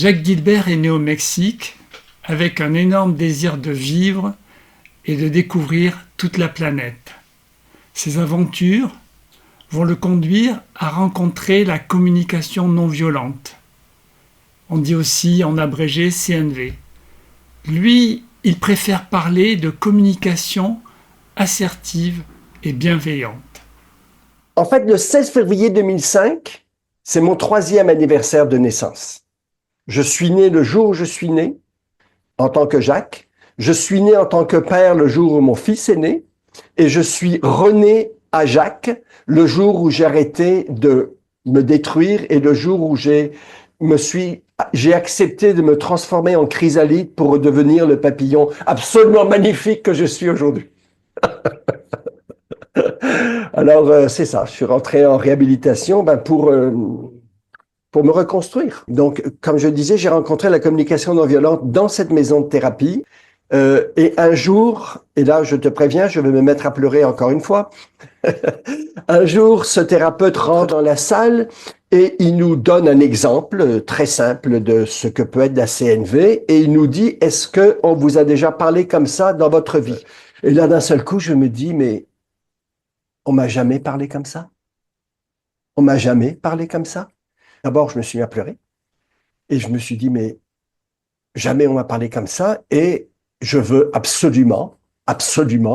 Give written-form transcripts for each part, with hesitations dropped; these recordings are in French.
Jacques Gilbert est né au Mexique avec un énorme désir de vivre et de découvrir toute la planète. Ses aventures vont le conduire à rencontrer la communication non violente. On dit aussi en abrégé CNV. Lui, il préfère parler de communication assertive et bienveillante. En fait, le 16 février 2005, c'est mon 3e anniversaire de naissance. Je suis né le jour où je suis né, en tant que Jacques. Je suis né en tant que père le jour où mon fils est né. Et je suis rené à Jacques le jour où j'ai arrêté de me détruire et le jour où j'ai accepté de me transformer en chrysalide pour redevenir le papillon absolument magnifique que je suis aujourd'hui. Alors, c'est ça, je suis rentré en réhabilitation pour me reconstruire. Donc, comme je disais, j'ai rencontré la communication non violente dans cette maison de thérapie. Et un jour, et là je te préviens, je vais me mettre à pleurer encore une fois, un jour ce thérapeute rentre dans la salle et il nous donne un exemple très simple de ce que peut être la CNV et il nous dit, est-ce qu'on vous a déjà parlé comme ça dans votre vie? Et là d'un seul coup je me dis, mais on m'a jamais parlé comme ça? On m'a jamais parlé comme ça? D'abord je me suis mis à pleurer et je me suis dit, mais jamais on m'a parlé comme ça et je veux absolument,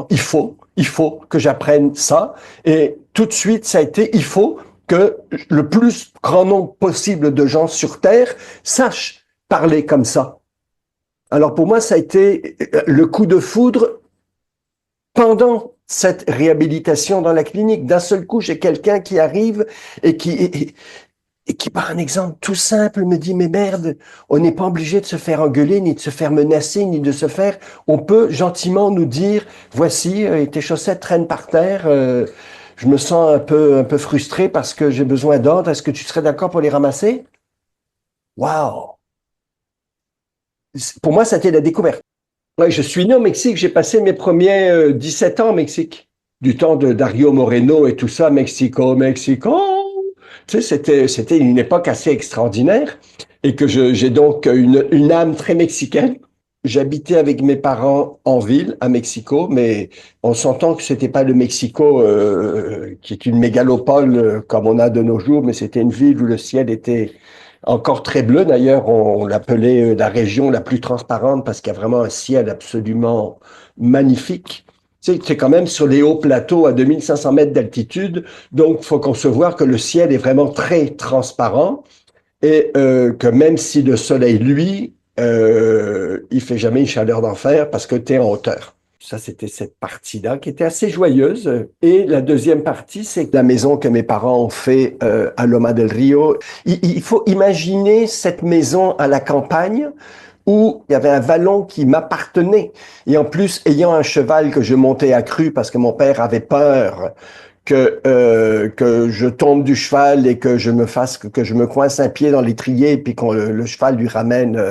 il faut que j'apprenne ça. Et tout de suite, ça a été, il faut que le plus grand nombre possible de gens sur Terre sachent parler comme ça. Alors pour moi, ça a été le coup de foudre pendant cette réhabilitation dans la clinique. D'un seul coup, j'ai quelqu'un qui arrive et qui, par un exemple tout simple, me dit, mais merde, on n'est pas obligé de se faire engueuler, ni de se faire menacer, ni de se faire... On peut gentiment nous dire, voici, tes chaussettes traînent par terre, je me sens un peu frustré parce que j'ai besoin d'ordre, est-ce que tu serais d'accord pour les ramasser? Waouh! Pour moi, c'était la découverte. Ouais, je suis né au Mexique, j'ai passé mes premiers 17 ans au Mexique. Du temps de Dario Moreno et tout ça, Mexico, Mexico. Tu sais, c'était une époque assez extraordinaire et que j'ai donc une âme très mexicaine. J'habitais avec mes parents en ville, à Mexico, mais on s'entend que c'était pas le Mexico qui est une mégalopole comme on a de nos jours, mais c'était une ville où le ciel était encore très bleu. D'ailleurs, on l'appelait la région la plus transparente parce qu'il y a vraiment un ciel absolument magnifique. Tu sais, c'est quand même sur les hauts plateaux à 2500 mètres d'altitude, donc il faut concevoir que le ciel est vraiment très transparent et que même si le soleil, lui, il fait jamais une chaleur d'enfer parce que tu es en hauteur. Ça, c'était cette partie-là qui était assez joyeuse. Et la deuxième partie, c'est la maison que mes parents ont fait à Loma del Rio. Il faut imaginer cette maison à la campagne où il y avait un vallon qui m'appartenait. Et en plus, ayant un cheval que je montais à cru parce que mon père avait peur que je tombe du cheval et que je me coince un pied dans l'étrier et puis le cheval lui ramène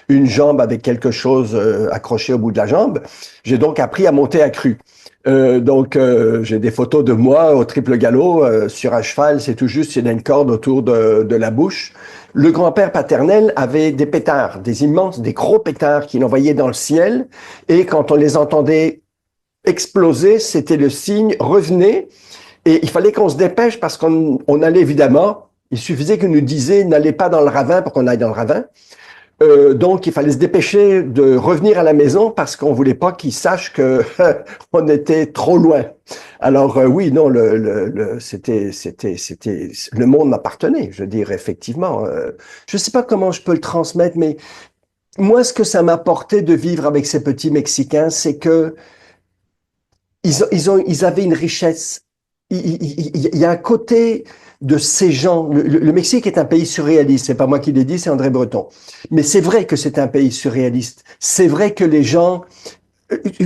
une jambe avec quelque chose accroché au bout de la jambe. J'ai donc appris à monter à cru. J'ai des photos de moi au triple galop sur un cheval, c'est tout juste, il y a une corde autour de la bouche. Le grand-père paternel avait des pétards, des gros pétards qu'il envoyait dans le ciel et quand on les entendait exploser, c'était le signe, revenez. Et il fallait qu'on se dépêche parce qu'on allait évidemment, il suffisait qu'il nous disait n'allez pas dans le ravin pour qu'on aille dans le ravin. Donc il fallait se dépêcher de revenir à la maison parce qu'on voulait pas qu'ils sachent que on était trop loin. Alors oui, non, c'était le monde m'appartenait, je veux dire effectivement. Je sais pas comment je peux le transmettre, mais moi ce que ça m'a apporté de vivre avec ces petits Mexicains, c'est que ils avaient une richesse. Il y a un côté de ces gens. Le Mexique est un pays surréaliste. C'est pas moi qui l'ai dit, c'est André Breton. Mais c'est vrai que c'est un pays surréaliste. C'est vrai que les gens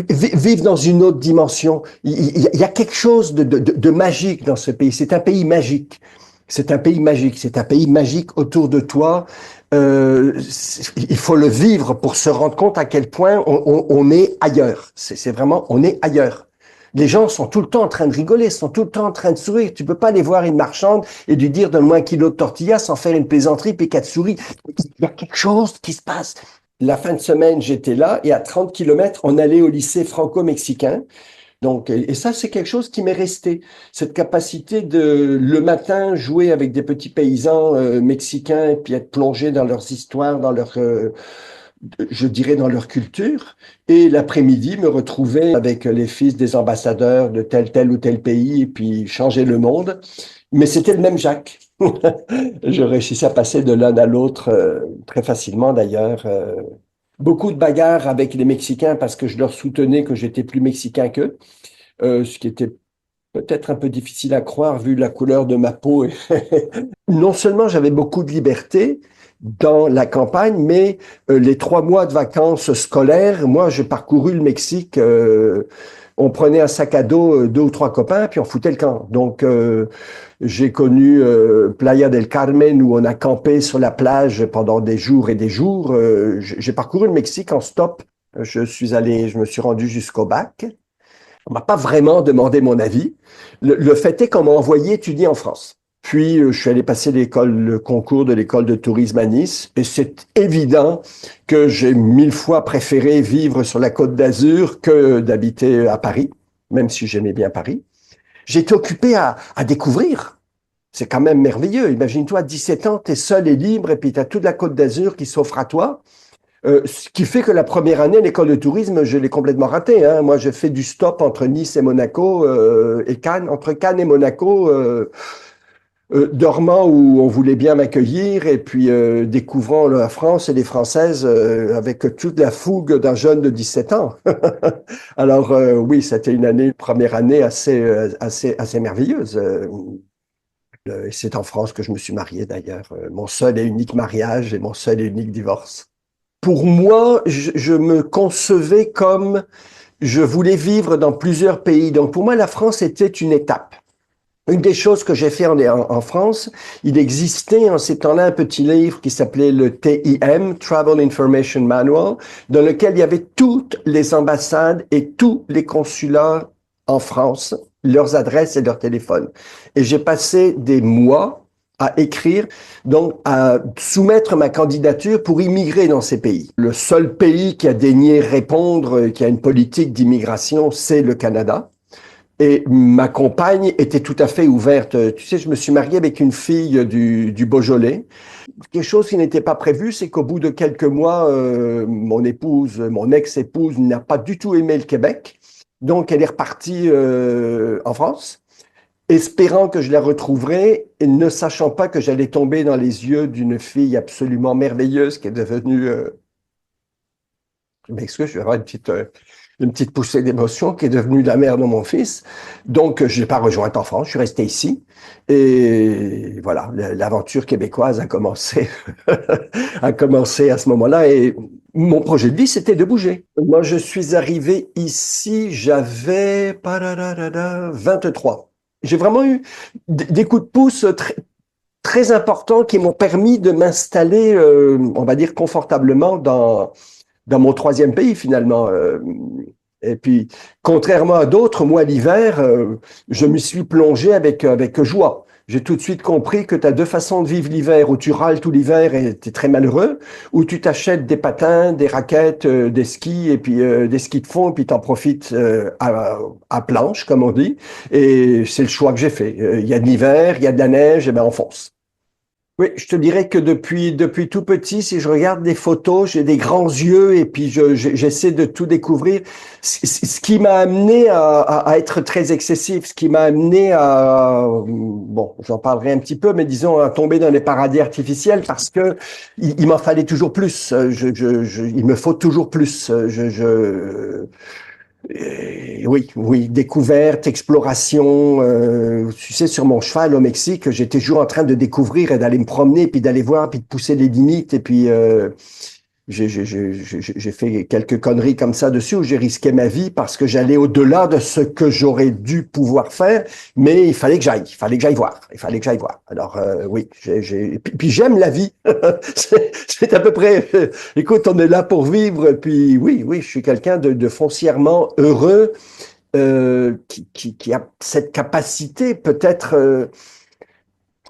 vivent dans une autre dimension. Il y a quelque chose de magique dans ce pays. C'est un pays magique. C'est un pays magique. C'est un pays magique autour de toi. Il faut le vivre pour se rendre compte à quel point on est ailleurs. C'est vraiment, on est ailleurs. Les gens sont tout le temps en train de rigoler, sont tout le temps en train de sourire. Tu peux pas aller voir une marchande et lui dire donne-moi un kilo de tortillas sans faire une plaisanterie puis qu'elle te sourit. Il y a quelque chose qui se passe. La fin de semaine, j'étais là et à 30 kilomètres, on allait au lycée franco-mexicain. Donc, et ça, c'est quelque chose qui m'est resté. Cette capacité de, le matin, jouer avec des petits paysans mexicains et puis être plongé dans leurs histoires, dans leur, je dirais, dans leur culture. Et l'après-midi, me retrouver avec les fils des ambassadeurs de tel ou tel pays et puis changer le monde. Mais c'était le même Jacques. Je réussissais à passer de l'un à l'autre très facilement d'ailleurs. Beaucoup de bagarres avec les Mexicains parce que je leur soutenais que j'étais plus mexicain qu'eux, ce qui était peut-être un peu difficile à croire vu la couleur de ma peau. Non seulement j'avais beaucoup de liberté dans la campagne, mais les 3 mois de vacances scolaires, moi, j'ai parcouru le Mexique. On prenait un sac à dos, 2 ou 3 copains, puis on foutait le camp. Donc, j'ai connu Playa del Carmen où on a campé sur la plage pendant des jours et des jours. J'ai parcouru le Mexique en stop. Je me suis rendu jusqu'au bac. On m'a pas vraiment demandé mon avis. Le fait est qu'on m'a envoyé étudier en France. Puis, je suis allé passer le concours de l'école de tourisme à Nice. Et c'est évident que j'ai 1000 fois préféré vivre sur la Côte d'Azur que d'habiter à Paris, même si j'aimais bien Paris. J'étais occupé à découvrir. C'est quand même merveilleux. Imagine-toi, à 17 ans, tu es seul et libre, et puis tu as toute la Côte d'Azur qui s'offre à toi. Ce qui fait que la première année, l'école de tourisme, je l'ai complètement ratée. Hein. Moi, j'ai fait du stop entre Nice et Monaco et Cannes, entre Cannes et Monaco, dormant où on voulait bien m'accueillir et puis découvrant la France et les Françaises avec toute la fougue d'un jeune de 17 ans. Alors oui, c'était une première année assez merveilleuse. Et c'est en France que je me suis marié d'ailleurs. Mon seul et unique mariage et mon seul et unique divorce. Pour moi, je me concevais comme je voulais vivre dans plusieurs pays. Donc pour moi, la France était une étape. Une des choses que j'ai fait en France, il existait en ces temps-là un petit livre qui s'appelait le TIM, Travel Information Manual, dans lequel il y avait toutes les ambassades et tous les consulats en France, leurs adresses et leurs téléphones. Et j'ai passé des mois à écrire, donc à soumettre ma candidature pour immigrer dans ces pays. Le seul pays qui a daigné répondre, qui a une politique d'immigration, c'est le Canada. Et ma compagne était tout à fait ouverte. Tu sais, je me suis marié avec une fille du Beaujolais. Quelque chose qui n'était pas prévu, c'est qu'au bout de quelques mois, mon ex-épouse n'a pas du tout aimé le Québec. Donc, elle est repartie en France, espérant que je la retrouverais et ne sachant pas que j'allais tomber dans les yeux d'une fille absolument merveilleuse qui est devenue... je m'excuse, je vais avoir une petite poussée d'émotion qui est devenue la mère de mon fils. Donc, je l'ai pas rejointe en France, je suis resté ici. Et voilà, l'aventure québécoise a commencé, a commencé à ce moment-là. Et mon projet de vie, c'était de bouger. Moi, je suis arrivé ici, j'avais 23. J'ai vraiment eu des coups de pouce très importants qui m'ont permis de m'installer, on va dire, confortablement dans mon troisième pays finalement. Et puis, contrairement à d'autres, moi l'hiver, je me suis plongé avec joie. J'ai tout de suite compris que tu as deux façons de vivre l'hiver, où tu râles tout l'hiver et tu es très malheureux, ou tu t'achètes des patins, des raquettes, des skis, et puis des skis de fond, et puis tu en profites à planche, comme on dit. Et c'est le choix que j'ai fait. Il y a de l'hiver, il y a de la neige, et ben on fonce. Oui, je te dirais que depuis tout petit, si je regarde des photos, j'ai des grands yeux et puis j'essaie de tout découvrir. Ce qui m'a amené à être très excessif, ce qui m'a amené bon, j'en parlerai un petit peu, mais disons à tomber dans les paradis artificiels parce que il m'en fallait toujours plus. Il me faut toujours plus. Oui, découverte, exploration. Tu sais, sur mon cheval au Mexique, j'étais toujours en train de découvrir et d'aller me promener, puis d'aller voir, puis de pousser les limites. Et puis, j'ai fait quelques conneries comme ça dessus où j'ai risqué ma vie parce que j'allais au-delà de ce que j'aurais dû pouvoir faire, mais il fallait que j'aille voir, il fallait que j'aille voir. Alors oui, puis j'aime la vie. C'est à peu près. Écoute, on est là pour vivre. Puis oui, je suis quelqu'un de foncièrement heureux qui a cette capacité, peut-être,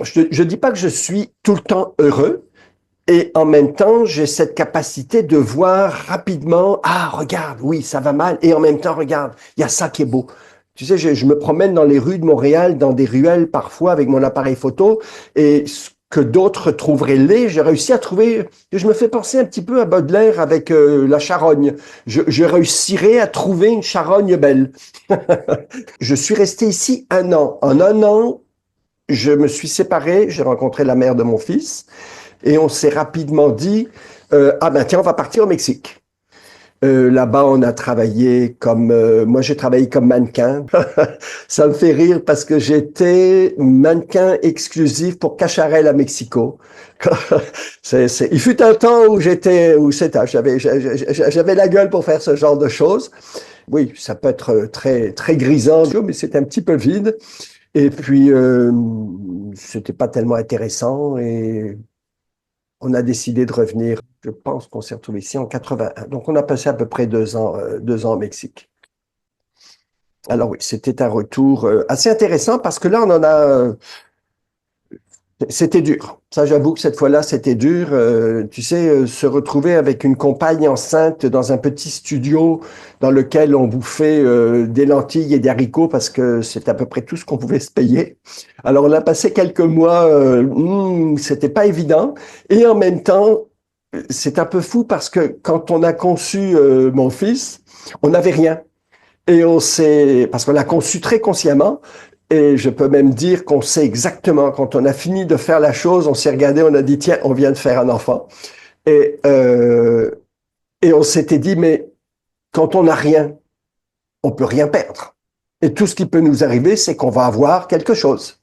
je dis pas que je suis tout le temps heureux, et en même temps, j'ai cette capacité de voir rapidement, ah, regarde, oui, ça va mal, et en même temps, regarde, il y a ça qui est beau. Tu sais, je me promène dans les rues de Montréal, dans des ruelles parfois avec mon appareil photo, et ce que d'autres trouveraient laid, j'ai réussi à trouver, je me fais penser un petit peu à Baudelaire avec la charogne. Je réussirai à trouver une charogne belle. Je suis resté ici un an. En un an, je me suis séparé, j'ai rencontré la mère de mon fils, et on s'est rapidement dit, ah ben tiens, on va partir au Mexique. Là-bas, on a travaillé comme, moi j'ai travaillé comme mannequin. Ça me fait rire parce que j'étais mannequin exclusif pour Cacharel à Mexico. Il fut un temps où j'avais la gueule pour faire ce genre de choses. Oui, ça peut être très, très grisant, mais c'est un petit peu vide. Et puis, c'était pas tellement intéressant et on a décidé de revenir. Je pense qu'on s'est retrouvé ici en 81. Donc, on a passé à peu près 2 ans au Mexique. Alors oui, c'était un retour assez intéressant parce que là, c'était dur. Ça, j'avoue que cette fois-là, c'était dur. Tu sais, se retrouver avec une compagne enceinte dans un petit studio dans lequel on bouffait des lentilles et des haricots parce que c'est à peu près tout ce qu'on pouvait se payer. Alors, on a passé quelques mois, c'était pas évident. Et en même temps, c'est un peu fou parce que quand on a conçu mon fils, on n'avait rien. Et parce qu'on l'a conçu très consciemment, et je peux même dire qu'on sait exactement, quand on a fini de faire la chose, on s'est regardé, on a dit, tiens, on vient de faire un enfant. Et, euh, et on s'était dit, mais quand on n'a rien, on peut rien perdre. Et tout ce qui peut nous arriver, c'est qu'on va avoir quelque chose.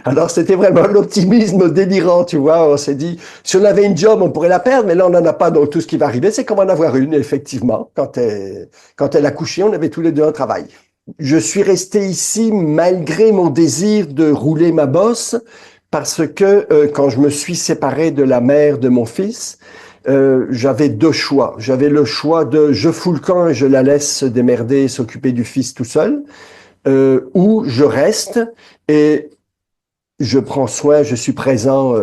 Alors, c'était vraiment l'optimisme délirant, tu vois. On s'est dit, si on avait une job, on pourrait la perdre, mais là, on n'en a pas. Donc, tout ce qui va arriver, c'est qu'on va en avoir une, effectivement. Quand elle a couché, on avait tous les deux un travail. Je suis resté ici malgré mon désir de rouler ma bosse, parce que quand je me suis séparé de la mère de mon fils, j'avais deux choix. J'avais le choix de je fous le camp et je la laisse se démerder et s'occuper du fils tout seul, ou je reste et je prends soin, je suis présent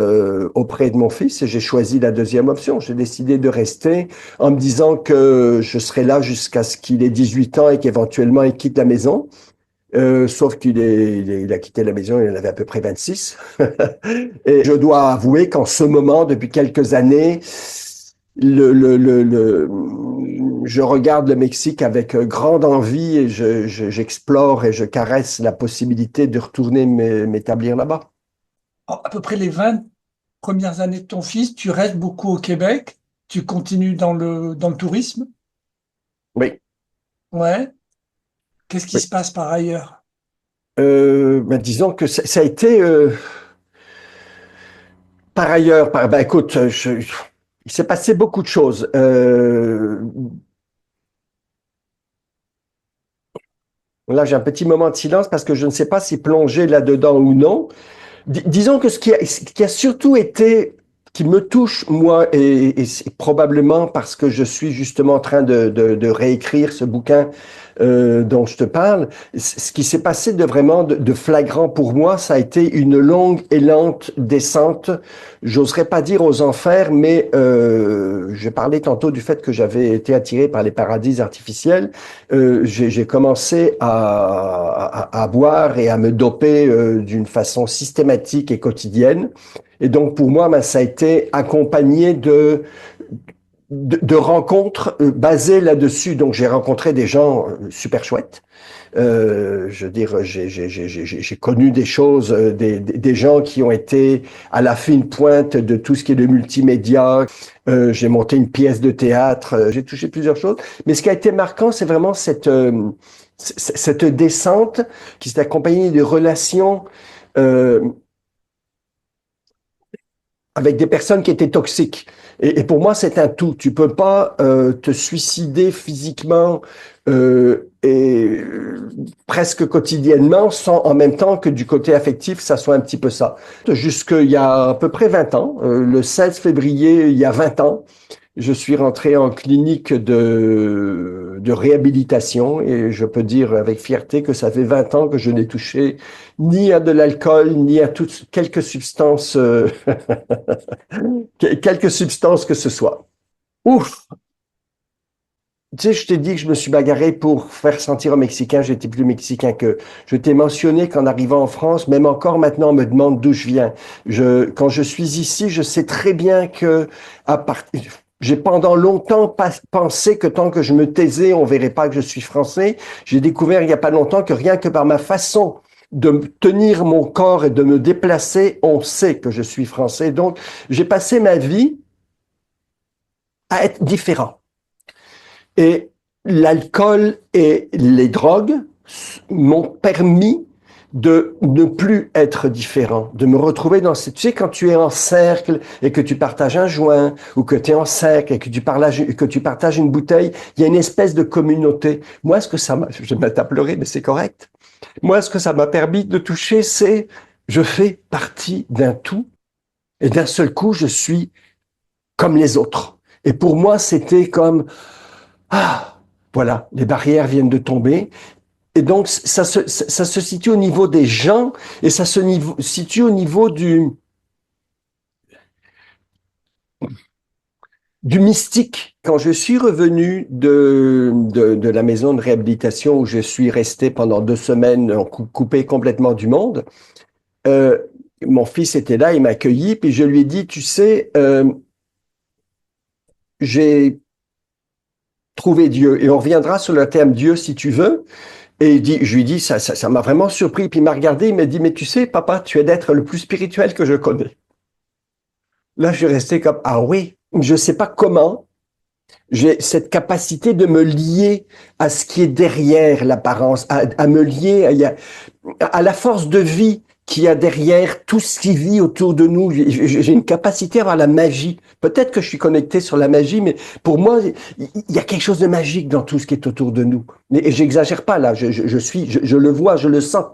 auprès de mon fils et j'ai choisi la deuxième option. J'ai décidé de rester en me disant que je serai là jusqu'à ce qu'il ait 18 ans et qu'éventuellement il quitte la maison. Sauf il a quitté la maison, il en avait à peu près 26. Et je dois avouer qu'en ce moment, depuis quelques années, je regarde le Mexique avec grande envie et j'explore et je caresse la possibilité de retourner m'établir là-bas. À peu près les 20 premières années de ton fils, tu restes beaucoup au Québec, tu continues dans le tourisme. Oui, Ouais. Qu'est-ce qui oui. se passe par ailleurs? Ben, disons que ça a été par ailleurs, ben, écoute, il s'est passé beaucoup de choses. Là, j'ai un petit moment de silence parce que je ne sais pas si plonger là-dedans ou non. Disons que ce qui a surtout été, qui me touche, moi, et c'est probablement parce que je suis justement en train de réécrire ce bouquin dont je te parle, ce qui s'est passé de vraiment de flagrant pour moi, ça a été une longue et lente descente. J'oserais pas dire aux enfers, mais j'ai parlé tantôt du fait que j'avais été attiré par les paradis artificiels. J'ai commencé à boire et à me doper d'une façon systématique et quotidienne. Et donc pour moi, ben, ça a été accompagné de rencontres basées là-dessus. Donc j'ai rencontré des gens super chouettes. Je veux dire, j'ai connu des choses, des gens qui ont été à la fine pointe de tout ce qui est de multimédia. J'ai monté une pièce de théâtre, j'ai touché plusieurs choses. Mais ce qui a été marquant, c'est vraiment cette descente qui s'est accompagnée de relations euh, avec des personnes qui étaient toxiques. Et pour moi, c'est un tout. Tu peux pas te suicider physiquement presque quotidiennement, sans en même temps que du côté affectif, ça soit un petit peu ça. Jusqu'il y a à peu près 20 ans, le 16 février, il y a 20 ans, je suis rentré en clinique de réhabilitation et je peux dire avec fierté que ça fait 20 ans que je n'ai touché ni à de l'alcool, ni à toutes quelques substances, quelques substances que ce soit. Ouf! Tu sais, je t'ai dit que je me suis bagarré pour faire sentir aux Mexicains, j'étais plus mexicain que. Je t'ai mentionné qu'en arrivant en France, même encore maintenant, on me demande d'où je viens. Quand je suis ici, je sais très bien que j'ai pendant longtemps pensé que tant que je me taisais, on verrait pas que je suis français. J'ai découvert il y a pas longtemps que rien que par ma façon de tenir mon corps et de me déplacer, on sait que je suis français. Donc, j'ai passé ma vie à être différent. Et l'alcool et les drogues m'ont permis de ne plus être différent, de me retrouver dans tu sais, quand tu es en cercle et que tu partages un joint, ou que tu es en cercle et que tu partages une bouteille, il y a une espèce de communauté. Moi, ce que ça m'a, je vais me mettre à pleurer, mais c'est correct. Moi, ce que ça m'a permis de toucher, c'est, je fais partie d'un tout, et d'un seul coup, je suis comme les autres. Et pour moi, c'était comme, ah, voilà, les barrières viennent de tomber. Et donc, ça se situe au niveau des gens et ça se situe au niveau du mystique. Quand je suis revenu de la maison de réhabilitation où je suis resté pendant 2 semaines coupé complètement du monde, euh, mon fils était là, il m'a accueilli, puis je lui ai dit, tu sais, j'ai trouvé Dieu. Et on reviendra sur le terme Dieu si tu veux. Et je lui dis, ça m'a vraiment surpris. Puis il m'a regardé, il m'a dit, mais tu sais, papa, tu es l'être le plus spirituel que je connais. Là, je suis resté comme, ah oui, je sais pas comment, j'ai cette capacité de me lier à ce qui est derrière l'apparence, à me lier à la force de vie qu'il y a derrière tout ce qui vit autour de nous. J'ai une capacité à avoir la magie. Peut-être que je suis connecté sur la magie, mais pour moi, il y a quelque chose de magique dans tout ce qui est autour de nous. Et j'exagère pas là, je le vois, je le sens.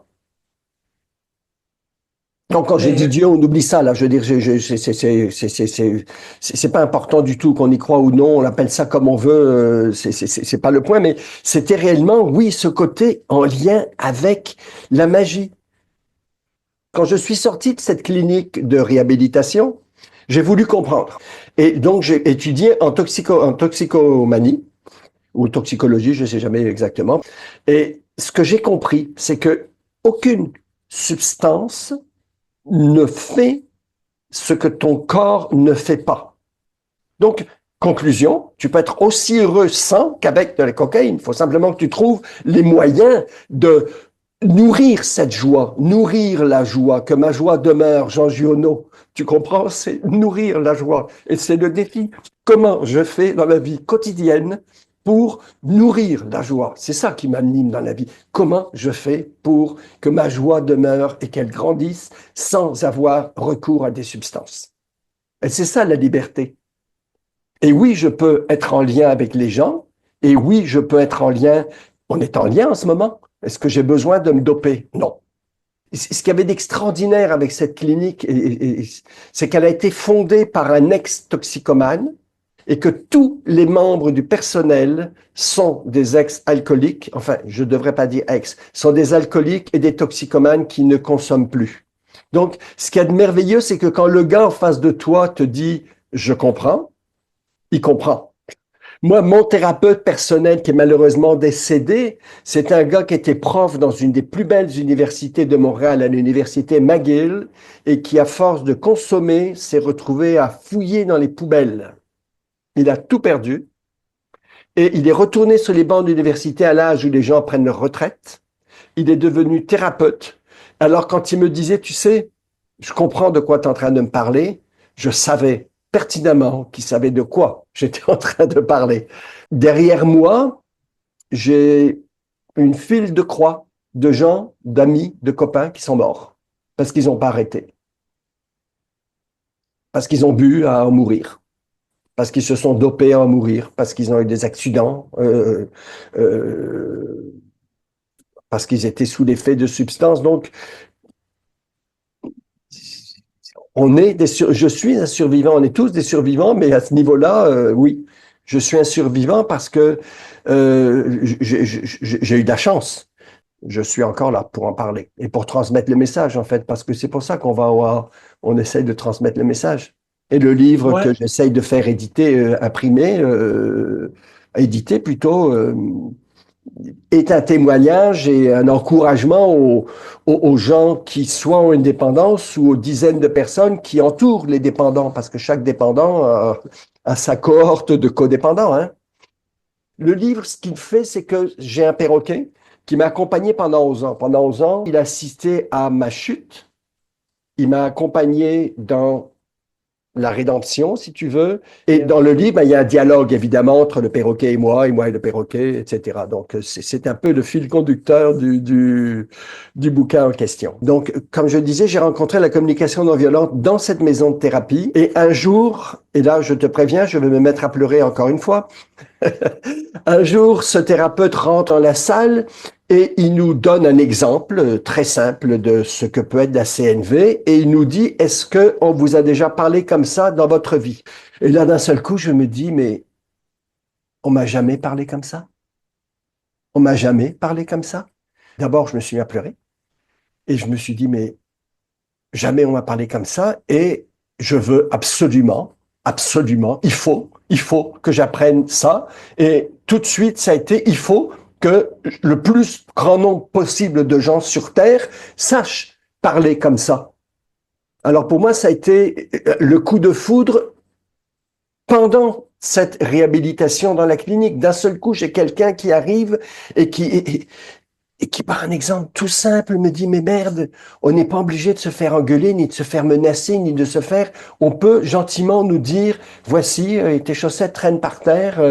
Donc, quand j'ai dit Et Dieu, on oublie ça, là. Je veux dire, c'est pas important du tout qu'on y croit ou non, on appelle ça comme on veut, c'est pas le point, mais c'était réellement, oui, ce côté en lien avec la magie. Quand je suis sorti de cette clinique de réhabilitation, j'ai voulu comprendre. Et donc, j'ai étudié en toxicomanie, ou toxicologie, je sais jamais exactement. Et ce que j'ai compris, c'est que aucune substance ne fait ce que ton corps ne fait pas. Donc, conclusion, tu peux être aussi heureux sans qu'avec de la cocaïne. Il faut simplement que tu trouves les moyens de nourrir cette joie, nourrir la joie, que ma joie demeure, Jean Giono. Tu comprends? C'est nourrir la joie. Et c'est le défi. Comment je fais dans la vie quotidienne pour nourrir la joie? C'est ça qui m'anime dans la vie. Comment je fais pour que ma joie demeure et qu'elle grandisse sans avoir recours à des substances? Et c'est ça la liberté. Et oui, je peux être en lien avec les gens. Et oui, je peux être en lien. On est en lien en ce moment. Est-ce que j'ai besoin de me doper? Non. Ce qu'il y avait d'extraordinaire avec cette clinique, c'est qu'elle a été fondée par un ex-toxicomane et que tous les membres du personnel sont des ex-alcooliques. Enfin, je ne devrais pas dire ex, sont des alcooliques et des toxicomanes qui ne consomment plus. Donc, ce qu'il y a de merveilleux, c'est que quand le gars en face de toi te dit «je comprends», il comprend. Moi, mon thérapeute personnel qui est malheureusement décédé, c'est un gars qui était prof dans une des plus belles universités de Montréal, à l'université McGill, et qui, à force de consommer, s'est retrouvé à fouiller dans les poubelles. Il a tout perdu et il est retourné sur les bancs d'université à l'âge où les gens prennent leur retraite. Il est devenu thérapeute. Alors, quand il me disait, tu sais, je comprends de quoi tu es en train de me parler, je savais pertinemment qu'il savait de quoi j'étais en train de parler. Derrière moi, j'ai une file de croix de gens, d'amis, de copains qui sont morts parce qu'ils n'ont pas arrêté, parce qu'ils ont bu à en mourir. parce qu'ils se sont dopés à en mourir, parce qu'ils ont eu des accidents, euh, parce qu'ils étaient sous l'effet de substances. Donc, je suis un survivant, on est tous des survivants, mais à ce niveau-là, oui, je suis un survivant parce que j'ai eu de la chance. Je suis encore là pour en parler et pour transmettre le message, en fait, parce que c'est pour ça on essaye de transmettre le message. Et le livre Ouais, que j'essaye de faire éditer, imprimer, éditer plutôt, est un témoignage et un encouragement aux gens qui soit ont une dépendance ou aux dizaines de personnes qui entourent les dépendants, parce que chaque dépendant a sa cohorte de codépendants, hein. Le livre, ce qu'il fait, c'est que j'ai un perroquet qui m'a accompagné pendant 11 ans. Pendant 11 ans, il a assisté à ma chute. Il m'a accompagné dans la rédemption, si tu veux. Et dans le livre, ben, il y a un dialogue, évidemment, entre le perroquet et moi et le perroquet, etc. Donc, c'est un peu le fil conducteur du bouquin en question. Donc, comme je disais, j'ai rencontré la communication non violente dans cette maison de thérapie. Et un jour, et là, je te préviens, je vais me mettre à pleurer encore une fois. Un jour, ce thérapeute rentre dans la salle et il nous donne un exemple très simple de ce que peut être la CNV et il nous dit, est-ce que on vous a déjà parlé comme ça dans votre vie? Et là, d'un seul coup, je me dis, mais on m'a jamais parlé comme ça? On m'a jamais parlé comme ça? D'abord, je me suis mis à pleurer et je me suis dit, mais jamais on m'a parlé comme ça et je veux absolument, absolument, il faut que j'apprenne ça. Et tout de suite, ça a été, il faut que le plus grand nombre possible de gens sur Terre sachent parler comme ça. Alors pour moi, ça a été le coup de foudre pendant cette réhabilitation dans la clinique. D'un seul coup, j'ai quelqu'un qui arrive et qui, par un exemple tout simple, me dit, mais merde, on n'est pas obligé de se faire engueuler, ni de se faire menacer, ni de se faire... On peut gentiment nous dire, voici, tes chaussettes traînent par terre,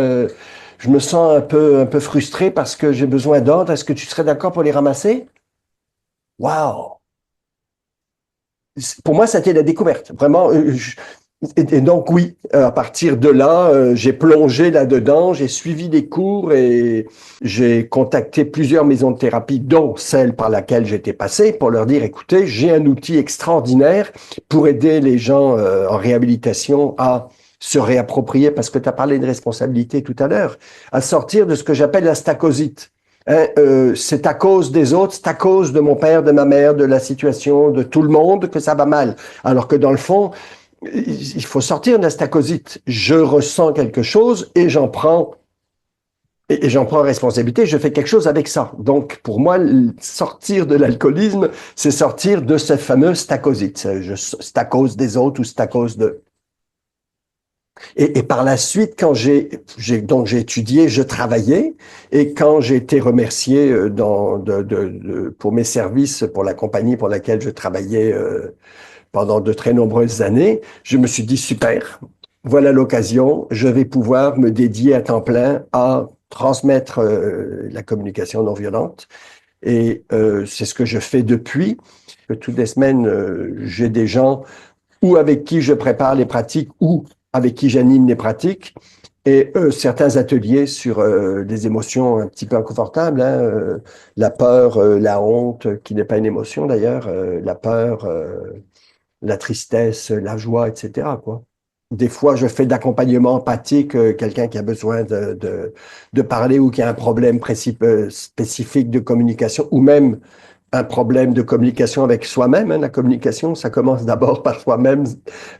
je me sens un peu frustré parce que j'ai besoin d'ordre, est-ce que tu serais d'accord pour les ramasser? Waouh! Pour moi, c'était la découverte. Vraiment, et donc oui, à partir de là, j'ai plongé là-dedans, j'ai suivi des cours et j'ai contacté plusieurs maisons de thérapie, dont celle par laquelle j'étais passé, pour leur dire, écoutez, j'ai un outil extraordinaire pour aider les gens en réhabilitation à se réapproprier, parce que tu as parlé de responsabilité tout à l'heure, à sortir de ce que j'appelle la stacosite. Hein, c'est à cause des autres, c'est à cause de mon père, de ma mère, de la situation, de tout le monde que ça va mal. Alors que dans le fond, il faut sortir de la stacosite. Je ressens quelque chose et j'en prends responsabilité, je fais quelque chose avec ça. Donc, pour moi, sortir de l'alcoolisme, c'est sortir de cette fameuse stacosite. C'est à cause des autres ou c'est à cause de... Et par la suite, quand donc j'ai étudié, je travaillais, et quand j'ai été remercié pour mes services pour la compagnie pour laquelle je travaillais pendant de très nombreuses années, je me suis dit super, voilà l'occasion, je vais pouvoir me dédier à temps plein à transmettre la communication non violente. Et c'est ce que je fais depuis. Toutes les semaines, j'ai des gens ou avec qui je prépare les pratiques ou avec qui j'anime les pratiques. Et certains ateliers sur des émotions un petit peu inconfortables, hein, la peur, la honte, qui n'est pas une émotion d'ailleurs, la peur, la tristesse, la joie, etc., quoi. Des fois, je fais d'accompagnement empathique, quelqu'un qui a besoin de parler ou qui a un problème spécifique de communication, ou même un problème de communication avec soi-même. Hein. La communication, ça commence d'abord par soi-même,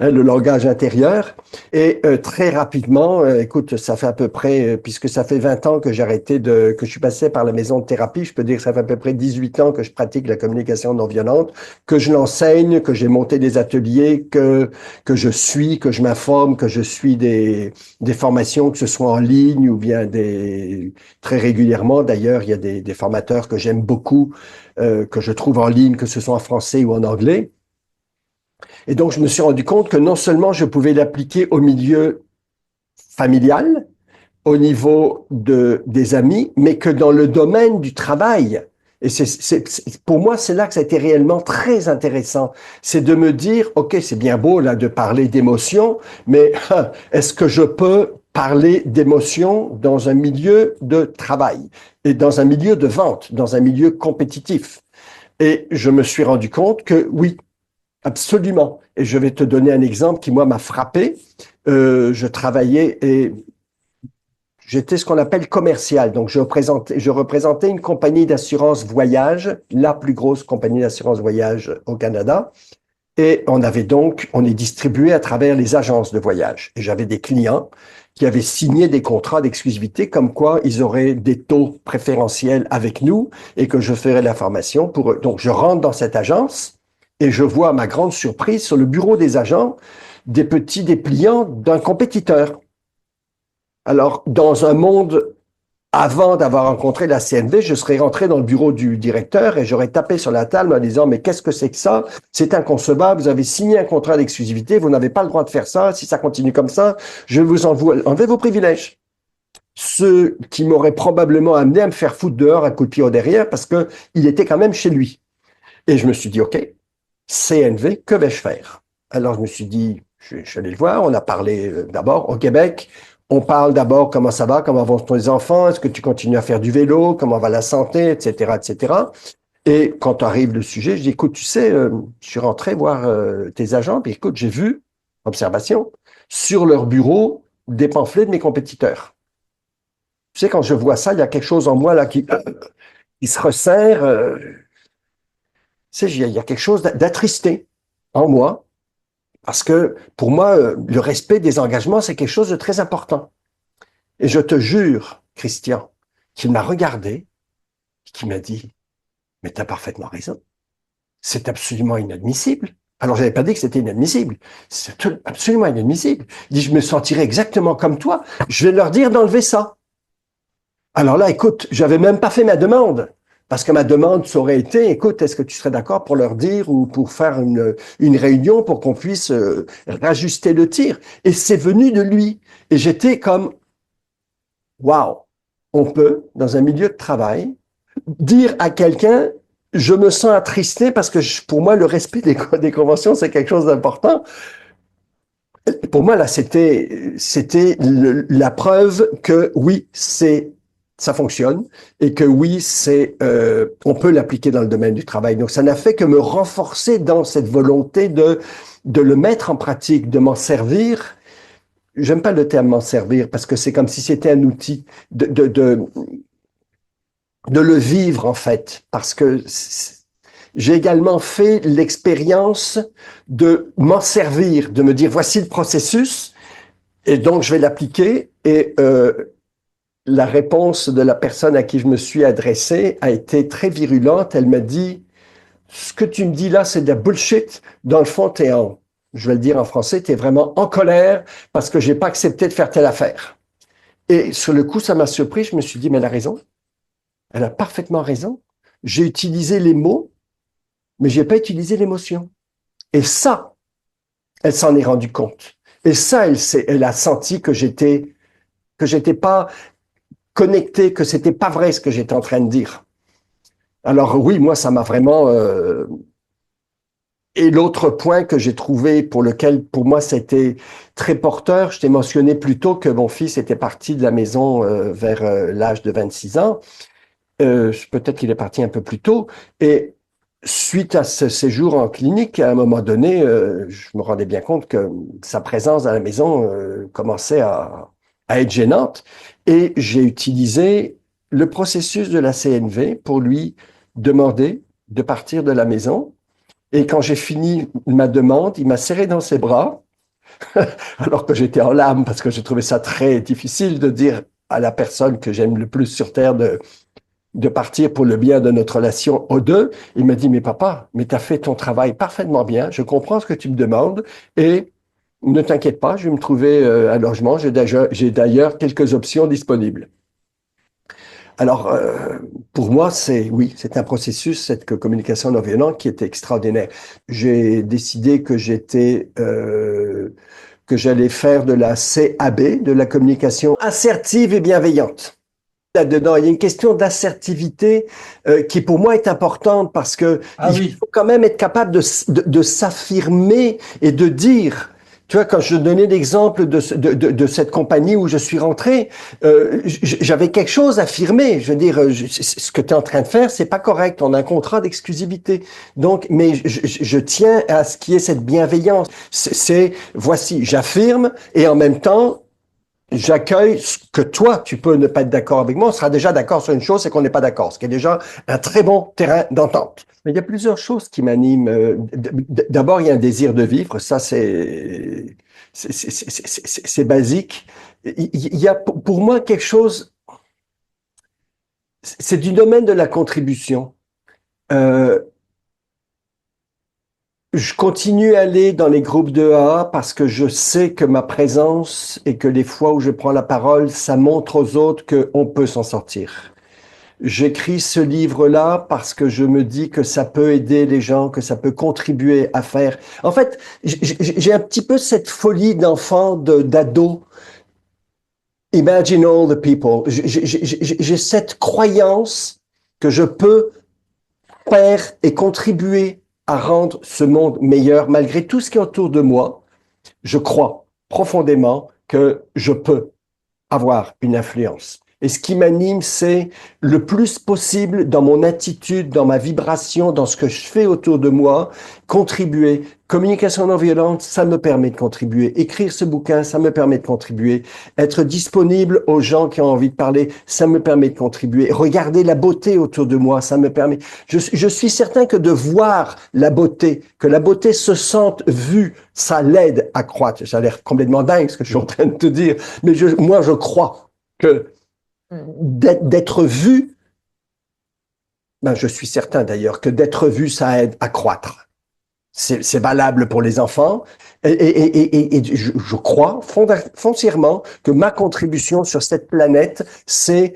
hein, le langage intérieur. Et très rapidement, écoute, ça fait à peu près, puisque ça fait 20 ans que que je suis passé par la maison de thérapie, je peux dire que ça fait à peu près 18 ans que je pratique la communication non violente, que je l'enseigne, que j'ai monté des ateliers, que je suis, que je m'informe, que je suis des formations, que ce soit en ligne ou bien très régulièrement. D'ailleurs, il y a des formateurs que j'aime beaucoup, que je trouve en ligne, que ce soit en français ou en anglais. Et donc, je me suis rendu compte que non seulement je pouvais l'appliquer au milieu familial, au niveau des amis, mais que dans le domaine du travail, Et pour moi, c'est là que ça a été réellement très intéressant. C'est de me dire, OK, c'est bien beau là de parler d'émotions, mais est-ce que je peux parler d'émotions dans un milieu de travail et dans un milieu de vente, dans un milieu compétitif? Et je me suis rendu compte que oui, absolument. Et je vais te donner un exemple qui, moi, m'a frappé. Je travaillais et j'étais ce qu'on appelle commercial. Donc, je représentais une compagnie d'assurance voyage, la plus grosse compagnie d'assurance voyage au Canada. Et on est distribué à travers les agences de voyage. Et j'avais des clients qui avaient signé des contrats d'exclusivité comme quoi ils auraient des taux préférentiels avec nous et que je ferais la formation pour eux. Donc, je rentre dans cette agence et je vois à ma grande surprise sur le bureau des agents des petits dépliants d'un compétiteur. Alors, dans un monde avant d'avoir rencontré la CNV, je serais rentré dans le bureau du directeur et j'aurais tapé sur la table en disant, mais qu'est-ce que c'est que ça? C'est inconcevable. Vous avez signé un contrat d'exclusivité. Vous n'avez pas le droit de faire ça. Si ça continue comme ça, je vous enlève vos privilèges. Ce qui m'aurait probablement amené à me faire foutre dehors un coup de pied au derrière parce que il était quand même chez lui. Et je me suis dit, OK, CNV, que vais-je faire? Alors, je me suis dit, je suis allé le voir. On a parlé d'abord au Québec. On parle d'abord comment ça va, comment vont tes enfants, est-ce que tu continues à faire du vélo, comment va la santé, etc., etc. Et quand arrive le sujet, je dis, écoute, tu sais, je suis rentré voir tes agents, puis écoute, j'ai vu, observation, sur leur bureau, des pamphlets de mes compétiteurs. Tu sais, quand je vois ça, il y a quelque chose en moi là qui se resserre. Tu sais, il y a quelque chose d'attristé en moi, parce que pour moi, le respect des engagements, c'est quelque chose de très important. Et je te jure, Christian, qu'il m'a regardé, qui m'a dit, mais tu as parfaitement raison. C'est absolument inadmissible. Alors, j'avais pas dit que c'était inadmissible. C'est absolument inadmissible. Il dit, je me sentirais exactement comme toi. Je vais leur dire d'enlever ça. Alors là, écoute, j'avais même pas fait ma demande. Parce que ma demande, ça aurait été, écoute, est-ce que tu serais d'accord pour leur dire ou pour faire une réunion pour qu'on puisse rajuster le tir? Et c'est venu de lui. Et j'étais comme, waouh, on peut, dans un milieu de travail, dire à quelqu'un, je me sens attristé parce que pour moi, le respect des conventions, c'est quelque chose d'important. Pour moi, là, c'était la preuve que oui, ça fonctionne et que oui, on peut l'appliquer dans le domaine du travail. Donc, ça n'a fait que me renforcer dans cette volonté de le mettre en pratique, de m'en servir. J'aime pas le terme m'en servir parce que c'est comme si c'était un outil de le vivre en fait, parce que j'ai également fait l'expérience de m'en servir, de me dire voici le processus et donc je vais l'appliquer et la réponse de la personne à qui je me suis adressé a été très virulente. Elle m'a dit ce que tu me dis là c'est de la bullshit. Dans le fond je vais le dire en français, t'es vraiment en colère parce que j'ai pas accepté de faire telle affaire. Et sur le coup ça m'a surpris. Je me suis dit mais elle a raison. Elle a parfaitement raison. J'ai utilisé les mots, mais j'ai pas utilisé l'émotion. Et ça, elle s'en est rendue compte. Et ça, elle a senti que j'étais pas connecté, que c'était pas vrai ce que j'étais en train de dire. Alors oui, moi, ça m'a vraiment. Et l'autre point que j'ai trouvé pour lequel, pour moi, c'était très porteur, je t'ai mentionné plus tôt que mon fils était parti de la maison vers l'âge de 26 ans. Peut-être qu'il est parti un peu plus tôt. Et suite à ce séjour en clinique, à un moment donné, je me rendais bien compte que sa présence à la maison commençait à être gênante. Et j'ai utilisé le processus de la CNV pour lui demander de partir de la maison. Et quand j'ai fini ma demande, il m'a serré dans ses bras, alors que j'étais en larmes parce que je trouvais ça très difficile de dire à la personne que j'aime le plus sur Terre de partir pour le bien de notre relation aux deux. Il m'a dit, mais papa, mais tu as fait ton travail parfaitement bien, je comprends ce que tu me demandes et ne t'inquiète pas, je vais me trouver un logement, j'ai d'ailleurs quelques options disponibles. Alors, pour moi, c'est un processus, cette communication non violente qui est extraordinaire. J'ai décidé que j'allais faire de la CAB, de la communication assertive et bienveillante. là-dedans. Il y a une question d'assertivité qui pour moi est importante parce que Ah il oui, faut quand même être capable de s'affirmer et de dire. Tu vois, quand je donnais l'exemple de cette compagnie où je suis rentré, j'avais quelque chose à affirmer. Je veux dire, ce que tu es en train de faire, c'est pas correct. On a un contrat d'exclusivité. Donc, mais je tiens à ce qu'il y ait cette bienveillance. Voici, j'affirme et en même temps, j'accueille ce que toi, tu peux ne pas être d'accord avec moi. On sera déjà d'accord sur une chose, c'est qu'on n'est pas d'accord, ce qui est déjà un très bon terrain d'entente. Mais il y a plusieurs choses qui m'animent. D'abord, il y a un désir de vivre. Ça, c'est basique. Il y a pour moi quelque chose, c'est du domaine de la contribution. Euh, Je continue à aller dans les groupes de A parce que je sais que ma présence et que les fois où je prends la parole, ça montre aux autres qu'on peut s'en sortir. J'écris ce livre-là parce que je me dis que ça peut aider les gens, que ça peut contribuer à faire. En fait, j'ai un petit peu cette folie d'enfant, d'ado. Imagine all the people. J'ai cette croyance que je peux faire et contribuer à rendre ce monde meilleur malgré tout ce qui est autour de moi. Je crois profondément que je peux avoir une influence. Et ce qui m'anime, c'est le plus possible dans mon attitude, dans ma vibration, dans ce que je fais autour de moi, contribuer. Communication non violente, ça me permet de contribuer. Écrire ce bouquin, ça me permet de contribuer. Être disponible aux gens qui ont envie de parler, ça me permet de contribuer. Regarder la beauté autour de moi, ça me permet. Je suis certain que de voir la beauté, que la beauté se sente vue, ça l'aide à croître. Ça a l'air complètement dingue ce que je suis en train de te dire, mais moi je crois que d'être vu, ben je suis certain d'ailleurs que d'être vu, ça aide à croître. C'est valable pour les enfants et je crois foncièrement que ma contribution sur cette planète, c'est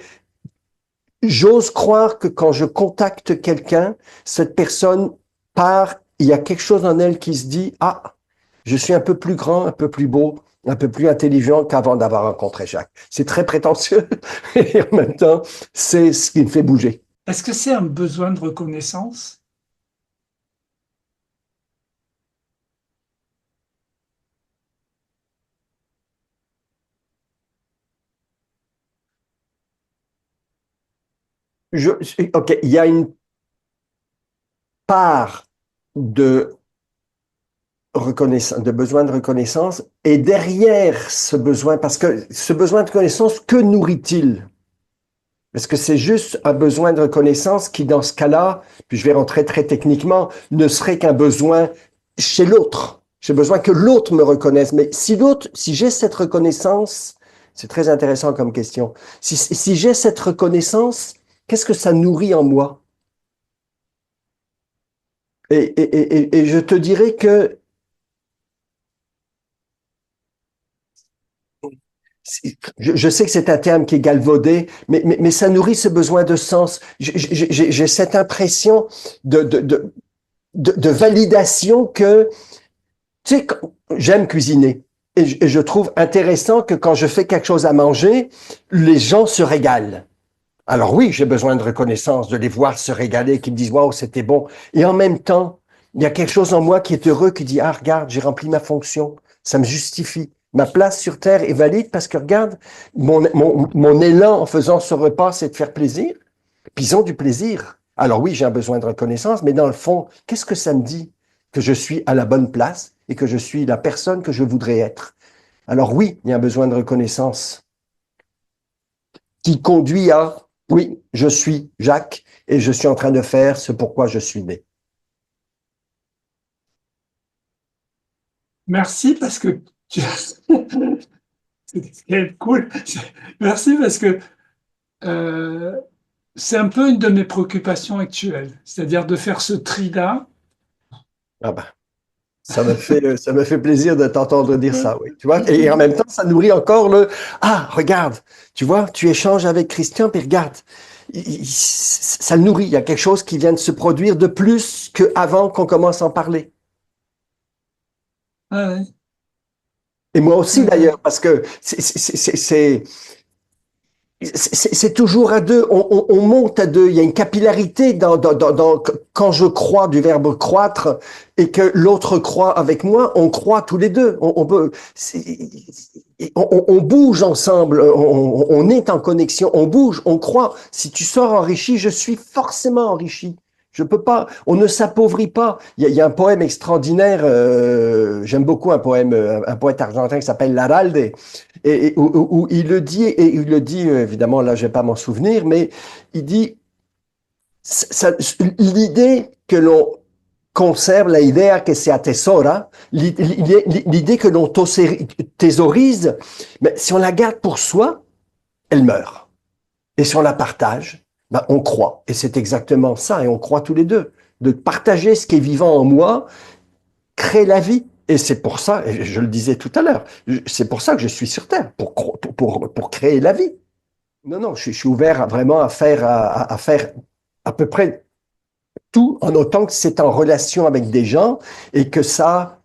j'ose croire que quand je contacte quelqu'un, cette personne part, il y a quelque chose en elle qui se dit, ah, je suis un peu plus grand, un peu plus beau, un peu plus intelligent qu'avant d'avoir rencontré Jacques. C'est très prétentieux et en même temps, c'est ce qui me fait bouger. est-ce que c'est un besoin de reconnaissance? Je, OK, il y a une part de reconnaissance, de besoin de reconnaissance, et derrière ce besoin, parce que ce besoin de reconnaissance, que nourrit-il? Est-ce que c'est juste un besoin de reconnaissance qui, dans ce cas-là, puis je vais rentrer très techniquement, ne serait qu'un besoin chez l'autre? J'ai besoin que l'autre me reconnaisse. Mais si j'ai cette reconnaissance, c'est très intéressant comme question. Si j'ai cette reconnaissance, qu'est-ce que ça nourrit en moi? Et je te dirais que je sais que c'est un terme qui est galvaudé, mais ça nourrit ce besoin de sens. J'ai cette impression de, de, de, de validation que, tu sais, j'aime cuisiner. Et je trouve intéressant que quand je fais quelque chose à manger, les gens se régalent. Alors oui, j'ai besoin de reconnaissance, de les voir se régaler, qui me disent, waouh, c'était bon. Et en même temps, il y a quelque chose en moi qui est heureux, qui dit, ah, regarde, j'ai rempli ma fonction. Ça me justifie. Ma place sur Terre est valide parce que, regarde, mon élan en faisant ce repas, c'est de faire plaisir. Puis ils ont du plaisir. Alors oui, j'ai un besoin de reconnaissance, mais dans le fond, qu'est-ce que ça me dit? Que je suis à la bonne place et que je suis la personne que je voudrais être. Alors oui, il y a un besoin de reconnaissance qui conduit à, oui, je suis Jacques et je suis en train de faire ce pourquoi je suis né. Merci parce que c'est cool. Merci parce que euh, c'est un peu une de mes préoccupations actuelles, c'est-à-dire de faire ce tri-là. Ah ben, ça me fait plaisir de t'entendre dire ça, oui. Tu vois, et en même temps, ça nourrit encore ah, regarde, tu vois, tu échanges avec Christian, puis regarde, ça le nourrit. Il y a quelque chose qui vient de se produire de plus qu'avant qu'on commence à en parler. Ah ouais, Et moi aussi, ouais, d'ailleurs, parce que c'est c'est toujours à deux. On monte à deux. Il y a une capillarité quand je crois du verbe croître et que l'autre croit avec moi. On croit tous les deux. On bouge ensemble. On est en connexion. On bouge. On croit. Si tu sors enrichi, je suis forcément enrichi. Je peux pas. On ne s'appauvrit pas. Il y a un poème extraordinaire. J'aime beaucoup un poète argentin qui s'appelle Laralde où il le dit, et il le dit, évidemment, là, je vais pas m'en souvenir, mais il dit, l'idée que l'on conserve, la idea que se atesora, l'idée que l'on thésaurise, mais si on la garde pour soi, elle meurt. Et si on la partage, ben, on croit. Et c'est exactement ça, et on croit tous les deux. De partager ce qui est vivant en moi, crée la vie. Et c'est pour ça, et je le disais tout à l'heure, c'est pour ça que je suis sur Terre, pour créer la vie. Non, non, je suis ouvert vraiment à faire à peu près tout en autant que c'est en relation avec des gens et que ça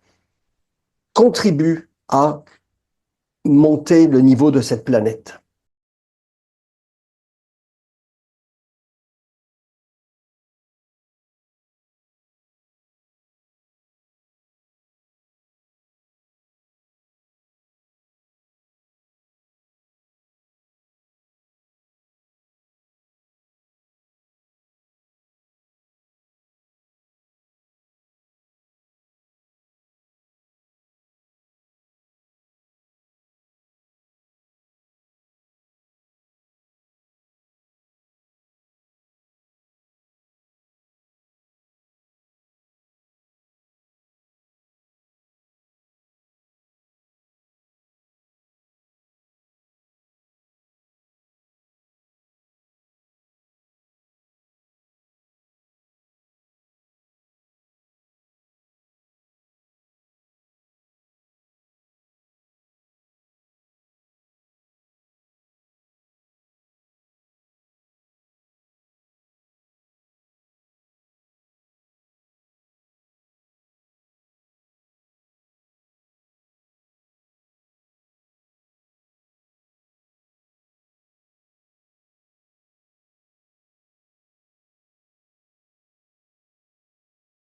contribue à monter le niveau de cette planète.